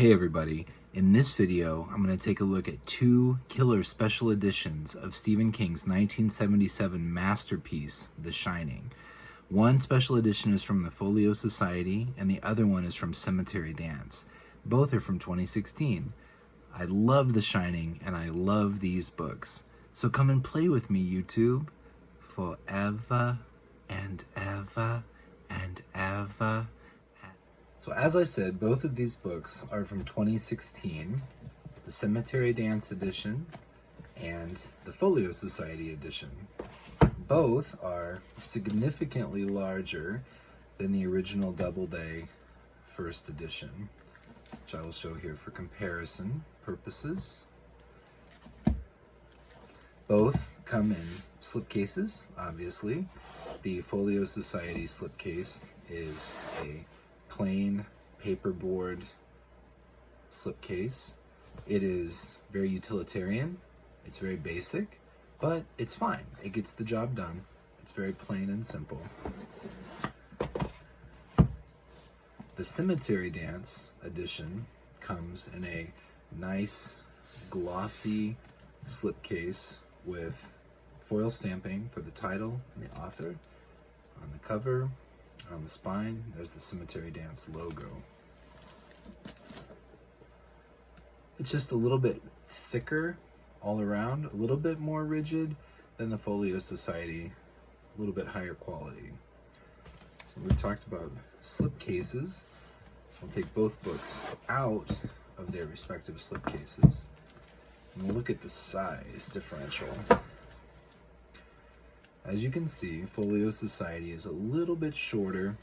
Hey everybody, in this video I'm going to take a look at two killer special editions of Stephen King's 1977 masterpiece, The Shining. One special edition is from the Folio Society and the other one is from Cemetery Dance. Both are from 2016. I love The Shining and I love these books. So come and play with me, YouTube, forever and ever and ever. So as I said, both of these books are from 2016, the Cemetery Dance edition and the Folio Society edition. Both are significantly larger than the original Doubleday first edition, which I will show here for comparison purposes. Both come in slipcases, obviously. The Folio Society slipcase is a plain paperboard slipcase. It is very utilitarian, it's very basic, but it's fine. It gets the job done. It's very plain and simple. The Cemetery Dance edition comes in a nice glossy slipcase with foil stamping for the title and the author. On the cover, on the spine, there's the Cemetery Dance logo. It's just a little bit thicker all around, a little bit more rigid than the Folio Society, a little bit higher quality. So we talked about slipcases. We'll take both books out of their respective slipcases and we'll look at the size differential. As you can see, Folio Society is a little bit shorter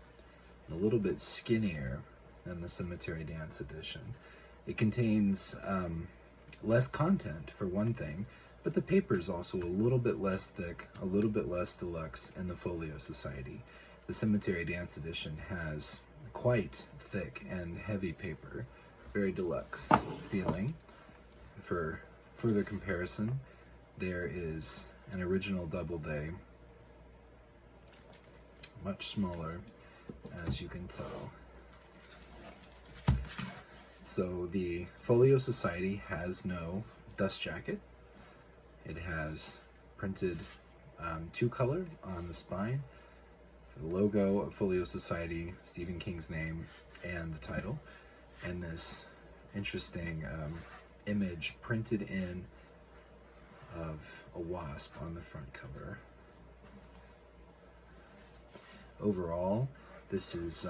and a little bit skinnier than the Cemetery Dance edition. It contains less content, for one thing, but the paper is also a little bit less thick, a little bit less deluxe in the Folio Society. The Cemetery Dance edition has quite thick and heavy paper, very deluxe feeling. For further comparison, there is an original Doubleday, much smaller, as you can tell. So the Folio Society has no dust jacket. It has printed two color on the spine, the logo of Folio Society, Stephen King's name, and the title, and this interesting image printed in of a wasp on the front cover. Overall, this is,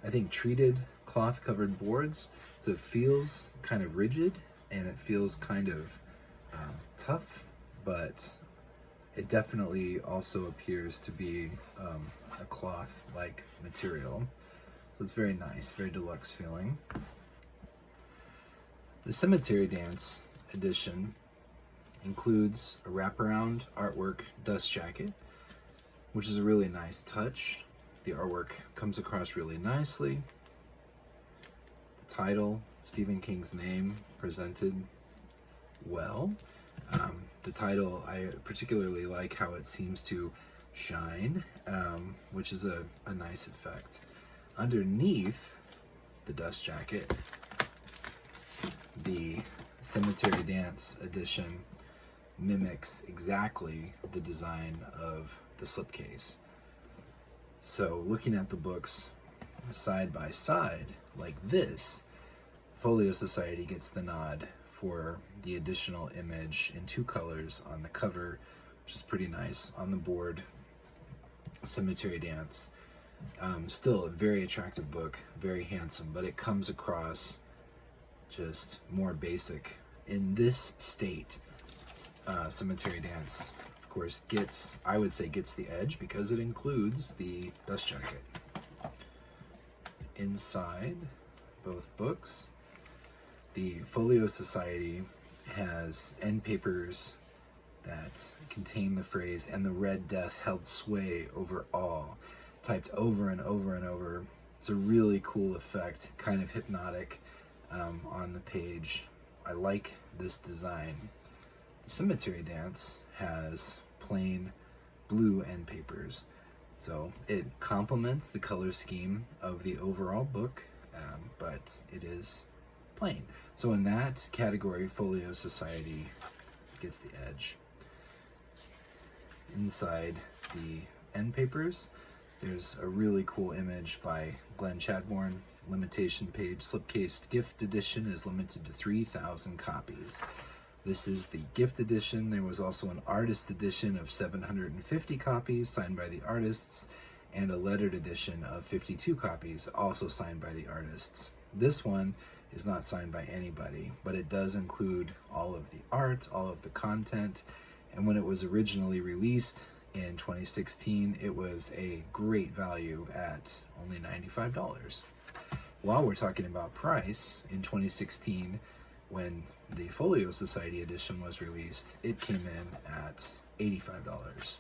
I think, treated cloth covered boards, so it feels kind of rigid and it feels kind of tough, but it definitely also appears to be a cloth-like material. So it's very nice, very deluxe feeling. The Cemetery Dance edition includes a wraparound artwork dust jacket, which is a really nice touch. The artwork comes across really nicely. The title, Stephen King's name, presented well. The title, I particularly like how it seems to shine, which is a nice effect. Underneath the dust jacket, the Cemetery Dance edition mimics exactly the design of the slipcase. So looking at the books side by side like this, Folio Society gets the nod for the additional image in two colors on the cover, which is pretty nice. On the board, Cemetery Dance, still a very attractive book, very handsome, but it comes across just more basic. In this state, Cemetery Dance, of course, gets, I would say, gets the edge because it includes the dust jacket. Inside both books, the Folio Society has Endpapers that contain the phrase "and the Red Death held sway over all," typed over and over and over. It's a really cool effect, kind of hypnotic on the page. I like this design. Cemetery Dance has plain blue Endpapers, so it complements the color scheme of the overall book, but but it is plain. So in that category, Folio Society gets the edge. Inside the Endpapers, there's a really cool image by Glenn Chadbourne. Limitation page, slipcase gift edition is limited to 3,000 copies. This is the gift edition. There was also an artist edition of 750 copies signed by the artists, and a lettered edition of 52 copies also signed by the artists. This one is not signed by anybody, but it does include all of the art, all of the content, and when it was originally released in 2016, it was a great value at only $95. While we're talking about price, in 2016, when the Folio Society edition was released, it came in at $85.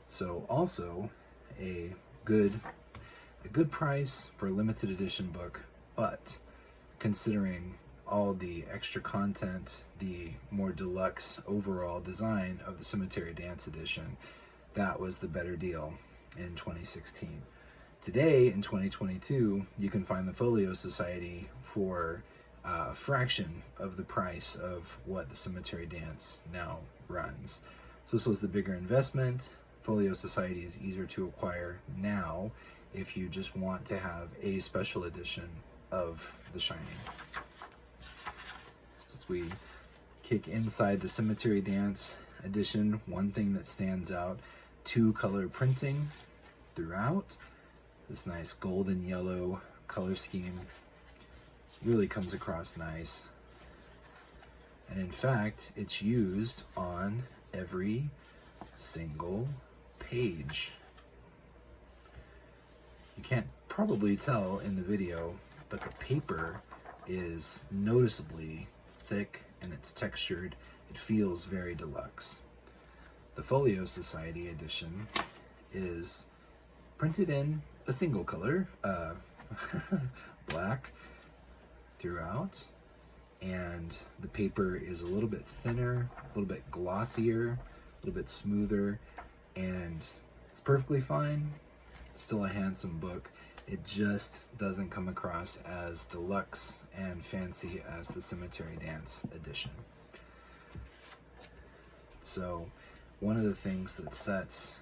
So also a good price for a limited edition book, but considering all the extra content, the more deluxe overall design of the Cemetery Dance edition, that was the better deal in 2016. Today, in 2022, you can find the Folio Society for a fraction of the price of what the Cemetery Dance now runs. So this was the bigger investment. Folio Society is easier to acquire now if you just want to have a special edition of The Shining. As we kick inside the Cemetery Dance edition, one thing that stands out, 2-color printing throughout. This nice golden yellow color scheme really comes across nice. And in fact, it's used on every single page. You can't probably tell in the video, but the paper is noticeably thick and it's textured. It feels very deluxe. The Folio Society edition is printed in a single color, black throughout, and the paper is a little bit thinner, a little bit glossier, a little bit smoother, and it's perfectly fine. It's still a handsome book. It just doesn't come across as deluxe and fancy as the Cemetery Dance edition. So one of the things that sets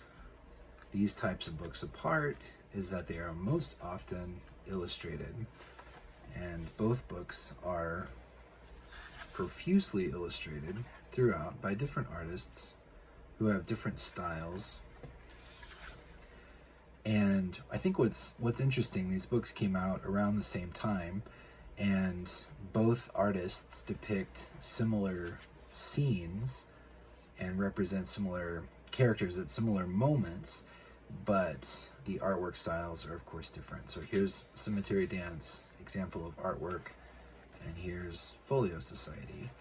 these types of books apart is that they are most often illustrated, and both books are profusely illustrated throughout by different artists who have different styles. And I think what's interesting, these books came out around the same time, and both artists depict similar scenes and represent similar characters at similar moments, but the artwork styles are of course different. So here's Cemetery Dance, example of artwork, and here's Folio Society.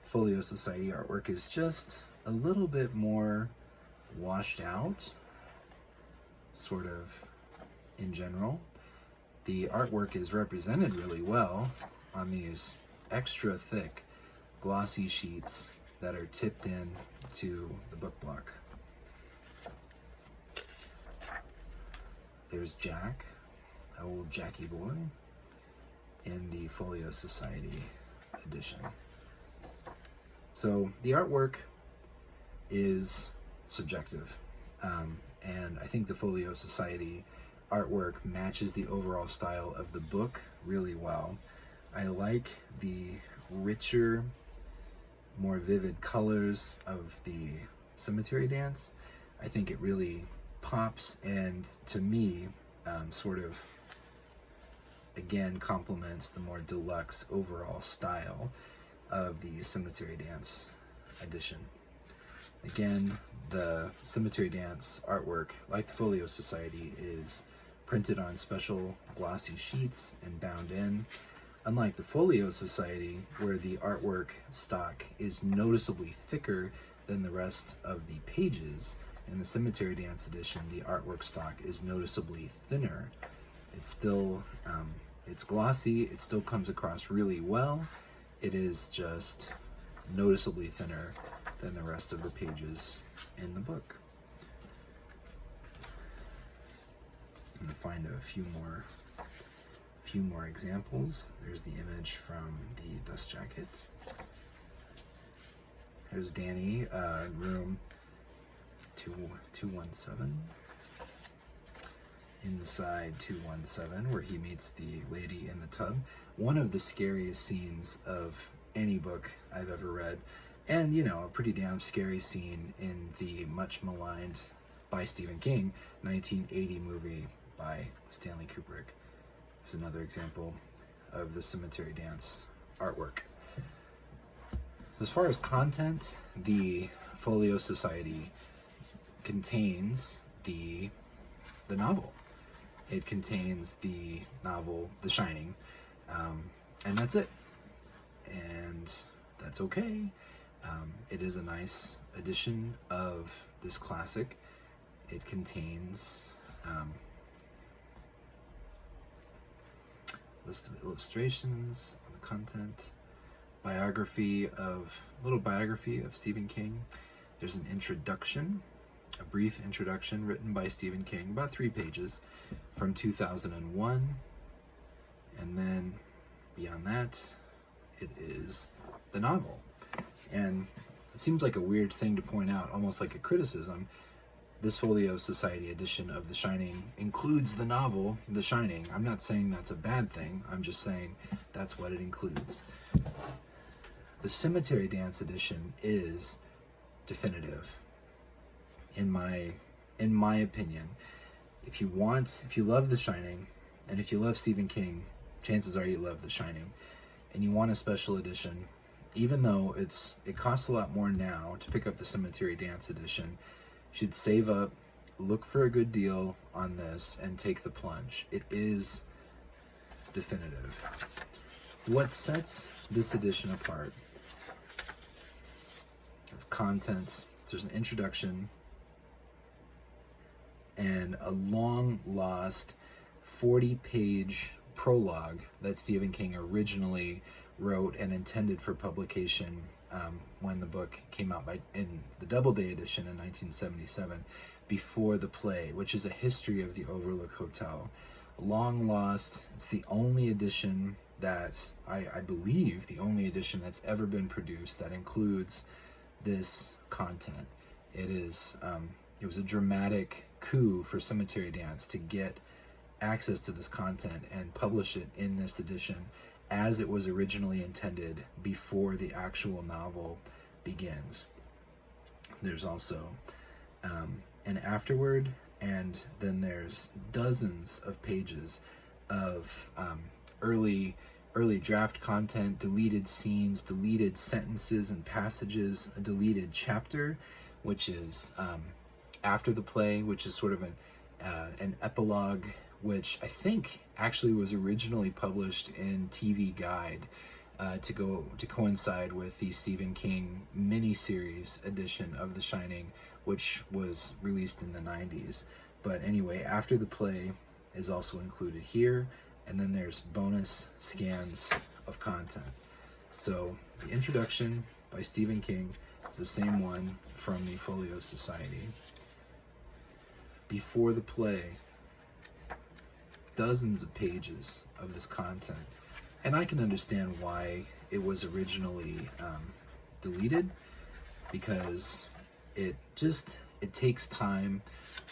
Folio Society artwork is just a little bit more washed out, sort of in general. The artwork is represented really well on these extra thick glossy sheets that are tipped in to the book block. There's Jack, old Jackie boy, in the Folio Society edition. So the artwork is subjective, and I think the Folio Society artwork matches the overall style of the book really well. I like the richer, more vivid colors of the Cemetery Dance. I think it really pops, and to me, sort of again complements the more deluxe overall style of the Cemetery Dance edition. Again, the Cemetery Dance artwork, like the Folio Society, is printed on special glossy sheets and bound in. Unlike the Folio Society, where the artwork stock is noticeably thicker than the rest of the pages, in the Cemetery Dance edition, the artwork stock is noticeably thinner. It's still, it's glossy, it still comes across really well. It is just noticeably thinner than the rest of the pages in the book. I'm gonna find a few few more examples. There's the image from the dust jacket. Here's Danny, room 217. Inside 217, where he meets the lady in the tub. One of the scariest scenes of any book I've ever read. And, you know, a pretty damn scary scene in the much maligned by Stephen King 1980 movie by Stanley Kubrick. There's another example of the cemetery dance artwork. As far as content, the Folio Society contains the novel. It contains the novel The Shining, and that's it. And that's okay. It is a nice edition of this classic. It contains list of illustrations, the content, little biography of Stephen King. There's an introduction, a brief introduction written by Stephen King, about 3 pages, from 2001. And then beyond that, it is the novel. And it seems like a weird thing to point out, almost like a criticism. This Folio Society edition of The Shining includes the novel, The Shining. I'm not saying that's a bad thing. I'm just saying that's what it includes. The Cemetery Dance edition is definitive, in my opinion. If you love The Shining, and if you love Stephen King, chances are you love The Shining, and you want a special edition, even though it costs a lot more now to pick up the Cemetery Dance edition, you should save up, look for a good deal on this, and take the plunge. It is definitive. What sets this edition apart? Contents. There's an introduction and a long lost 40-page prologue that Stephen King originally wrote and intended for publication when the book came out in the Doubleday edition in 1977, before the play, which is a history of the Overlook Hotel. Long lost. It's the only edition that I believe the only edition that's ever been produced that includes this content. It was a dramatic coup for Cemetery Dance to get access to this content and publish it in this edition as it was originally intended before the actual novel begins. There's also an afterword, and then there's dozens of pages of early draft content, deleted scenes, deleted sentences and passages, a deleted chapter, which is after the play, which is sort of an epilogue, which I think actually was originally published in TV Guide to coincide with the Stephen King miniseries edition of The Shining, which was released in the 90s. But anyway, after the play is also included here, and then there's bonus scans of content. So the introduction by Stephen King is the same one from the Folio Society. Before the play, dozens of pages of this content. And I can understand why it was originally deleted, because it takes time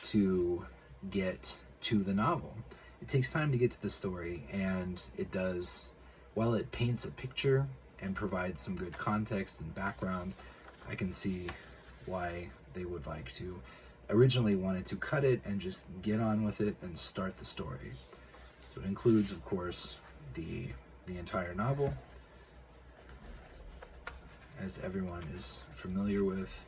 to get to the novel. It takes time to get to the story, and it does, while it paints a picture and provides some good context and background, I can see why they would like to, originally wanted to cut it and just get on with it and start the story. So it includes, of course, the entire novel, as everyone is familiar with.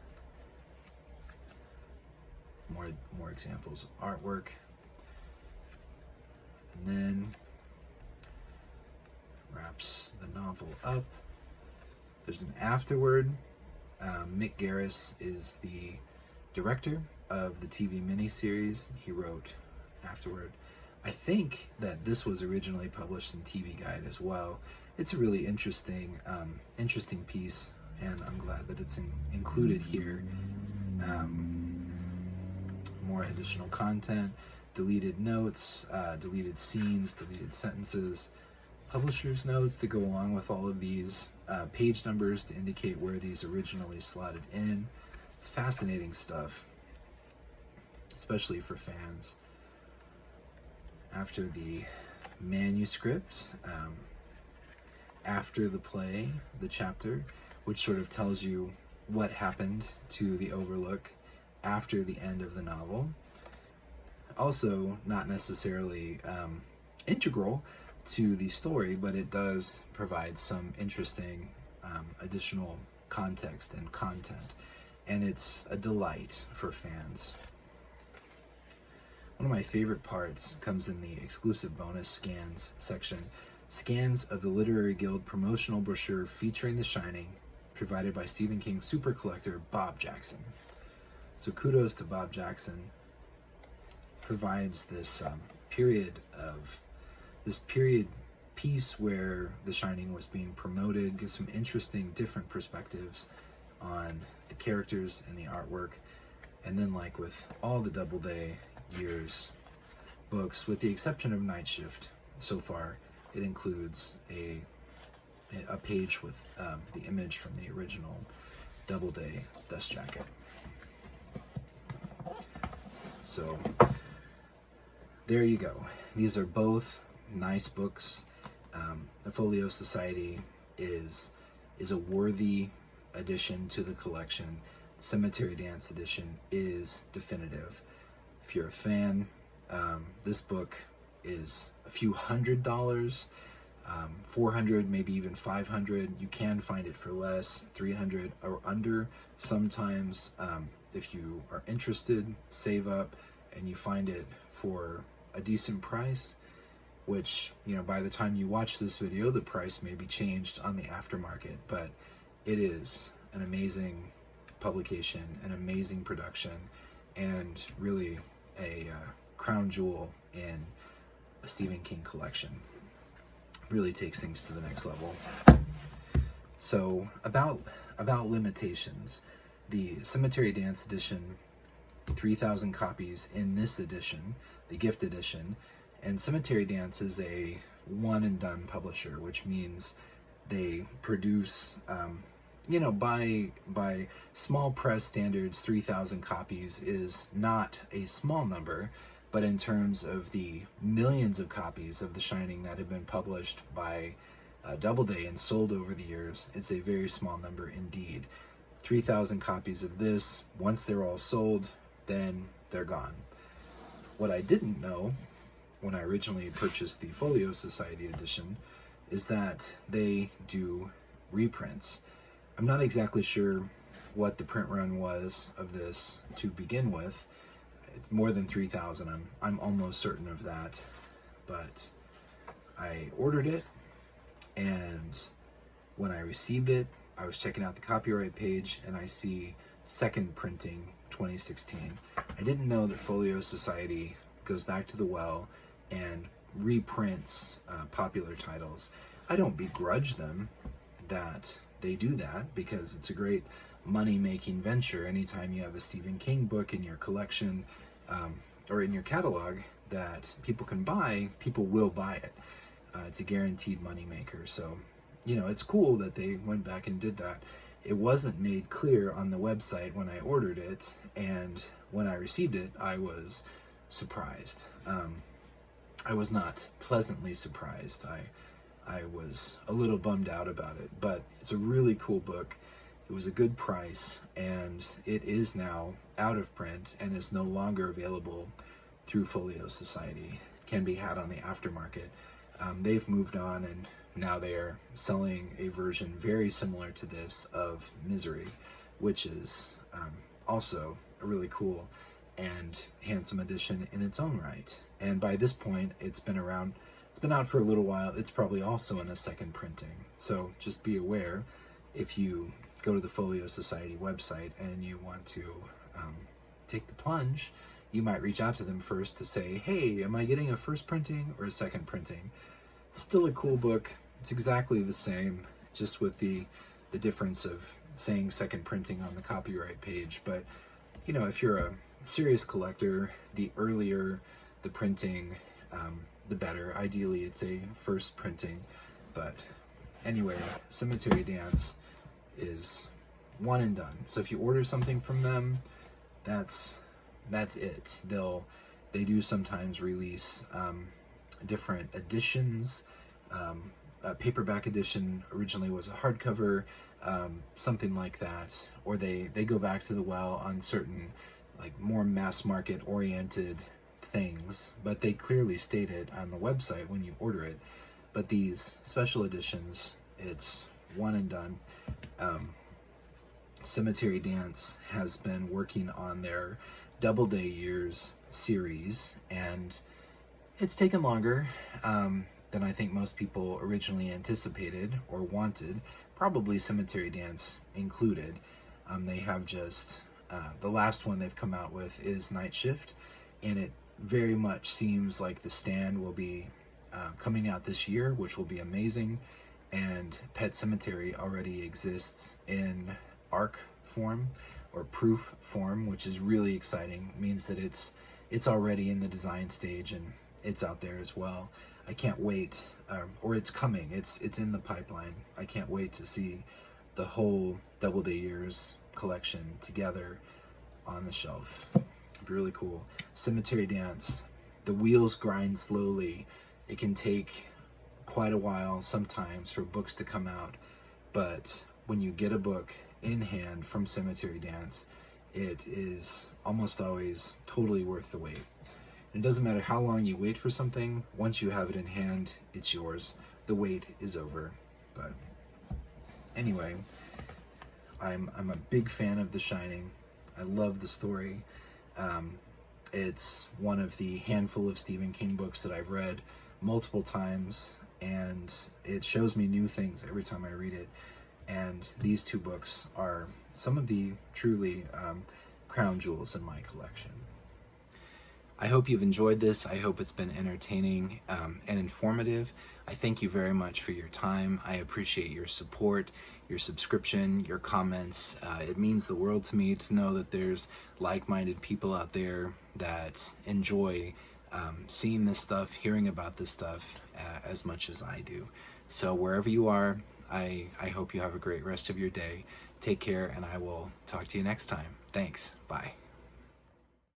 More examples of artwork. And then wraps the novel up. There's an afterword. Mick Garris is the director of the TV miniseries. He wrote afterward. I think that this was originally published in TV Guide as well. It's a really interesting piece, and I'm glad that it's included here. More additional content. deleted notes, deleted scenes, deleted sentences, publisher's notes that go along with all of these, page numbers to indicate where these originally slotted in. It's fascinating stuff, especially for fans. After the manuscript, after the play, the chapter, which sort of tells you what happened to the Overlook after the end of the novel. Also, not necessarily integral to the story, but it does provide some interesting additional context and content, and it's a delight for fans. One of my favorite parts comes in the exclusive bonus scans section. Scans of the Literary Guild promotional brochure featuring The Shining, provided by Stephen King super collector Bob Jackson. So kudos to Bob Jackson. Provides this period piece where The Shining was being promoted, gives some interesting different perspectives on the characters and the artwork. And then, like with all the Doubleday years books, with the exception of Night Shift so far, it includes a page with the image from the original Doubleday dust jacket. So there you go. These are both nice books. The Folio Society is a worthy addition to the collection. Cemetery Dance edition is definitive. If you're a fan, this book is a few $100s, 400, maybe even 500. You can find it for less, 300 or under. Sometimes, if you are interested, save up and you find it for a decent price, which, you know, by the time you watch this video, the price may be changed on the aftermarket, but it is an amazing publication, an amazing production, and really a crown jewel in a Stephen King collection. Really takes things to the next level. So about limitations, the Cemetery Dance edition, 3,000 copies in this edition, the gift edition, and Cemetery Dance is a one and done publisher, which means they produce, by small press standards, 3,000 copies is not a small number, but in terms of the millions of copies of The Shining that have been published by Doubleday and sold over the years, it's a very small number indeed. 3,000 copies of this, once they're all sold, then they're gone. What I didn't know when I originally purchased the Folio Society edition is that they do reprints. I'm not exactly sure what the print run was of this to begin with. It's more than 3,000. I'm almost certain of that. But I ordered it, and when I received it, I was checking out the copyright page, and I see second printing 2016. I didn't know that Folio Society goes back to the well and reprints popular titles. I don't begrudge them that they do that, because it's a great money-making venture. Anytime you have a Stephen King book in your collection or in your catalog that people can buy, people will buy it. It's a guaranteed moneymaker. So, you know, it's cool that they went back and did that. It wasn't made clear on the website when I ordered it, and when I received it, I was surprised. I was not pleasantly surprised. I was a little bummed out about it, but it's a really cool book. It was a good price, and it is now out of print and is no longer available through Folio Society. It can be had on the aftermarket. They've moved on, and now they are selling a version very similar to this of Misery, which is also a really cool and handsome edition in its own right. And by this point, it's been out for a little while. It's probably also in a second printing. So just be aware, if you go to the Folio Society website and you want to take the plunge, you might reach out to them first to say, hey, am I getting a first printing or a second printing? It's still a cool book. It's exactly the same, just with the difference of saying second printing on the copyright page. But, you know, if you're a serious collector, the earlier the printing, the better. Ideally, it's a first printing, but anyway, Cemetery Dance is one and done. So if you order something from them, that's it. They do sometimes release different editions. A paperback edition originally was a hardcover, something like that, or they go back to the well on certain like more mass market oriented things, but they clearly state it on the website when you order it. But these special editions, it's one and done. Cemetery Dance has been working on their Doubleday Years series, and it's taken longer than I think most people originally anticipated or wanted, probably Cemetery Dance included. They have just, the last one they've come out with is Night Shift, and it very much seems like The Stand will be coming out this year, which will be amazing, and Pet Cemetery already exists in ARC form or proof form, which is really exciting. It means that it's already in the design stage and it's out there as well. I can't wait, or it's coming. It's in the pipeline. I can't wait to see the whole Doubleday Years collection together on the shelf. It'd be really cool. Cemetery Dance. The wheels grind slowly. It can take quite a while sometimes for books to come out, but when you get a book in hand from Cemetery Dance, it is almost always totally worth the wait. It doesn't matter how long you wait for something, once you have it in hand, it's yours. The wait is over. But anyway, I'm a big fan of The Shining. I love the story. It's one of the handful of Stephen King books that I've read multiple times, and it shows me new things every time I read it. And these two books are some of the truly crown jewels in my collection. I hope you've enjoyed this. I hope it's been entertaining and informative. I thank you very much for your time. I appreciate your support, your subscription, your comments. It means the world to me to know that there's like-minded people out there that enjoy seeing this stuff, hearing about this stuff as much as I do. So wherever you are, I hope you have a great rest of your day. Take care, and I will talk to you next time. Thanks. Bye.